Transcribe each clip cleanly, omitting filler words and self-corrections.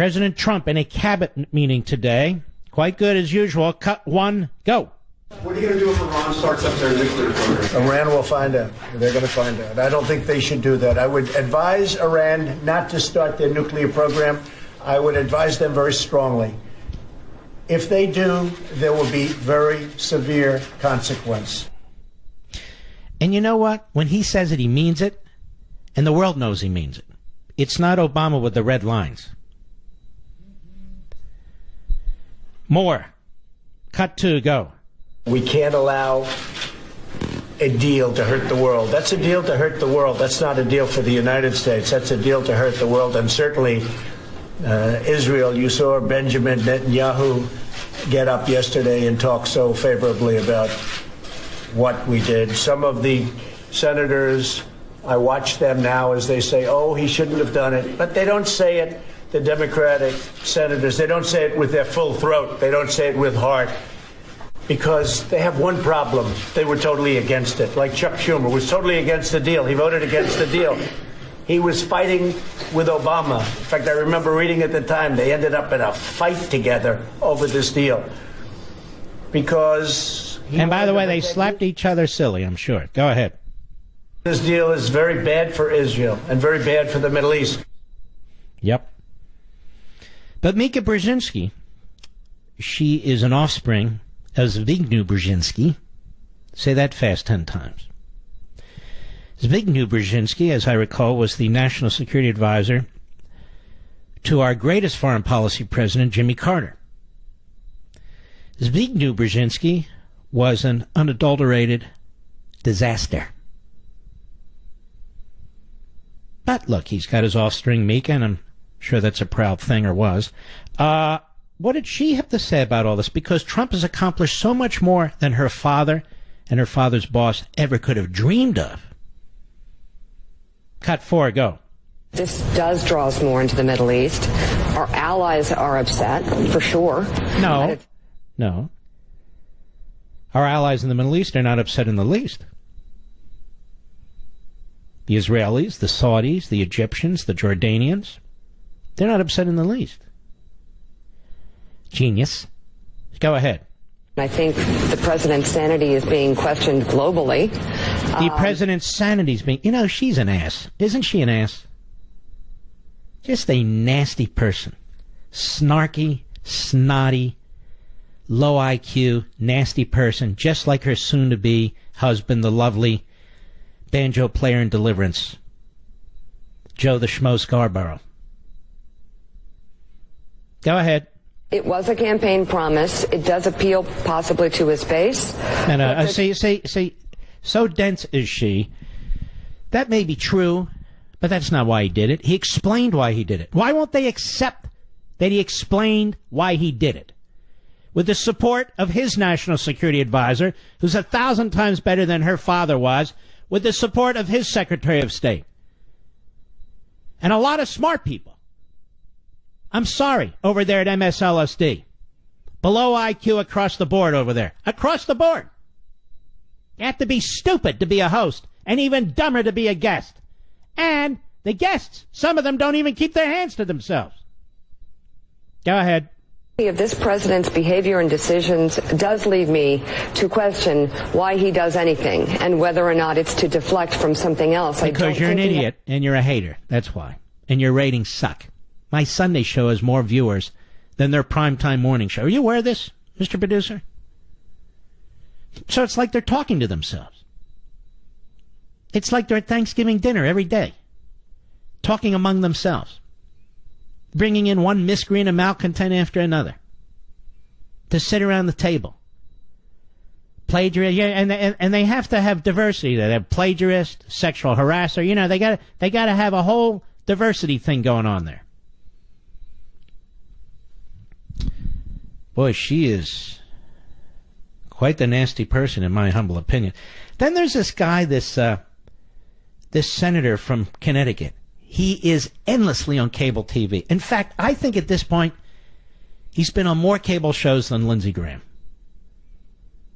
President Trump in a cabinet meeting today. Quite good as usual. Cut one, go. What are you going to do if Iran starts up their nuclear program? Iran will find out. They're going to find out. I don't think they should do that. I would advise Iran not to start their nuclear program. I would advise them very strongly. If they do, there will be very severe consequence. And you know what? When he says it, he means it. And the world knows he means it. It's not Obama with the red lines. More. Cut two, go. We can't allow a deal to hurt the world. That's a deal to hurt the world. That's not a deal for the United States. That's a deal to hurt the world. And certainly Israel, you saw Benjamin Netanyahu get up yesterday and talk so favorably about what we did. Some of the senators, I watch them now as they say, oh, he shouldn't have done it. But they don't say it, the Democratic senators, they don't say it with their full throat. They don't say it with heart. Because they have one problem. They were totally against it. Like Chuck Schumer was totally against the deal. He voted against the deal. He was fighting with Obama. In fact, I remember reading at the time, they ended up in a fight together over this deal. Because... And by the way, they slapped each other silly, I'm sure. Go ahead. This deal is very bad for Israel and very bad for the Middle East. Yep. But Mika Brzezinski, she is an offspring of Zbigniew Brzezinski. Say that fast 10 times. Zbigniew Brzezinski, as I recall, was the national security advisor to our greatest foreign policy president, Jimmy Carter. Zbigniew Brzezinski was an unadulterated disaster. But look, he's got his offspring, Mika, and I'm sure that's a proud thing, or was. What did she have to say about all this? Because Trump has accomplished so much more than her father and her father's boss ever could have dreamed of. Cut four, go. This does draw us more into the Middle East. Our allies are upset, for sure. No. Our allies in the Middle East are not upset in the least. The Israelis, the Saudis, the Egyptians, the Jordanians, they're not upset in the least. Genius. Go ahead. I think the president's sanity is being questioned globally. The president's sanity is being... You know, she's an ass. Isn't she an ass? Just a nasty person. Snarky, snotty, low IQ, nasty person, just like her soon-to-be husband, the lovely banjo player in Deliverance, Joe the Schmo Scarborough. Go ahead. It was a campaign promise. It does appeal possibly to his base. And see, so dense is she. That may be true, but that's not why he did it. He explained why he did it. Why won't they accept that he explained why he did it? With the support of his national security advisor, who's 1,000 times better than her father was, with the support of his Secretary of State. And a lot of smart people. I'm sorry, over there at MSLSD. Below IQ across the board over there. Across the board. You have to be stupid to be a host, and even dumber to be a guest. And the guests, some of them don't even keep their hands to themselves. Go ahead. Of this president's behavior and decisions does lead me to question why he does anything and whether or not it's to deflect from something else. Because you're an idiot and you're a hater. That's why. And your ratings suck. My Sunday show has more viewers than their primetime morning show. Are you aware of this, Mr. Producer? So it's like they're talking to themselves. It's like they're at Thanksgiving dinner every day, talking among themselves, bringing in one miscreant and malcontent after another to sit around the table. Plagiarist, yeah, and they have to have diversity. They have plagiarist, sexual harasser. You know, they got to have a whole diversity thing going on there. Boy, she is quite the nasty person, in my humble opinion. Then there's this guy, this senator from Connecticut. He is endlessly on cable TV. In fact, I think at this point, he's been on more cable shows than Lindsey Graham.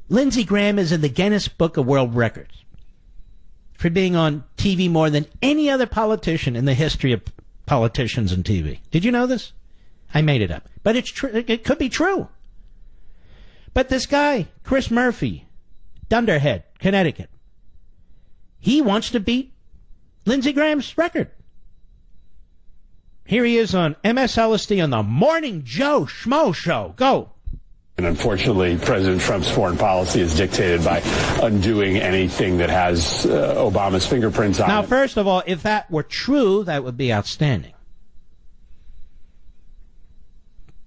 Lindsey Graham is in the Guinness Book of World Records for being on TV more than any other politician in the history of politicians and TV. Did you know this? I made it up. But it's true. It could be true. But this guy, Chris Murphy, Dunderhead, Connecticut, he wants to beat Lindsey Graham's record. Here he is on MSLSD on the Morning Joe Schmo Show. Go. And unfortunately, President Trump's foreign policy is dictated by undoing anything that has Obama's fingerprints on it. Now, first of all, if that were true, that would be outstanding.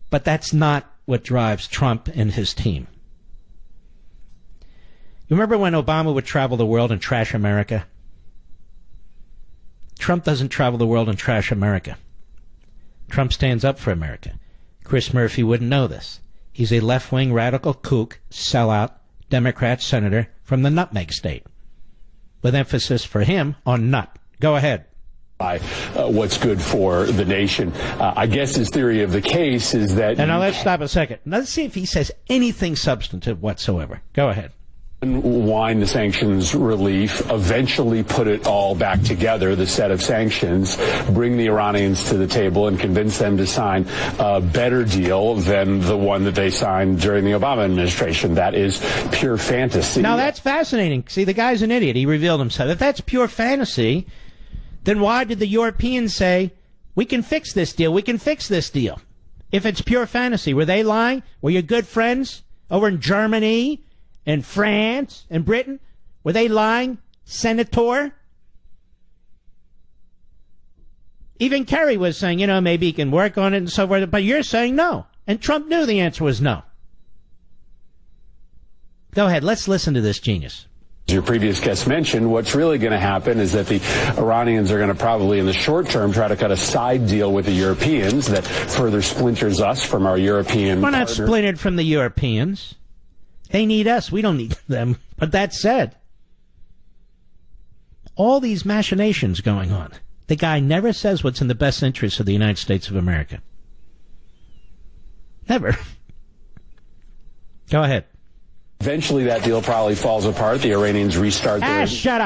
But that's not what drives Trump and his team. You remember when Obama would travel the world and trash America? Trump doesn't travel the world and trash America. Trump stands up for America. Chris Murphy wouldn't know this. He's a left-wing radical kook, sellout, Democrat senator from the Nutmeg State, with emphasis for him on nut. Go ahead. By what's good for the nation. I guess his theory of the case is that... Now let's stop a second. Let's see if he says anything substantive whatsoever. Go ahead. Wind the sanctions relief, eventually put it all back together, the set of sanctions, bring the Iranians to the table and convince them to sign a better deal than the one that they signed during the Obama administration. That is pure fantasy. Now that's fascinating. See, the guy's an idiot. He revealed himself. If that's pure fantasy, then why did the Europeans say, we can fix this deal, we can fix this deal? If it's pure fantasy, were they lying? Were your good friends over in Germany and France and Britain, were they lying, Senator? Even Kerry was saying, maybe he can work on it and so forth, but you're saying no. And Trump knew the answer was no. Go ahead, let's listen to this genius. As your previous guest mentioned, what's really going to happen is that the Iranians are going to probably in the short term try to cut a side deal with the Europeans that further splinters us from our European We're not partner. splintered from the Europeans. They need us. We don't need them. But that said, all these machinations going on, the guy never says what's in the best interest of the United States of America. Never. Go ahead. Eventually that deal probably falls apart. The Iranians restart their... Shut up.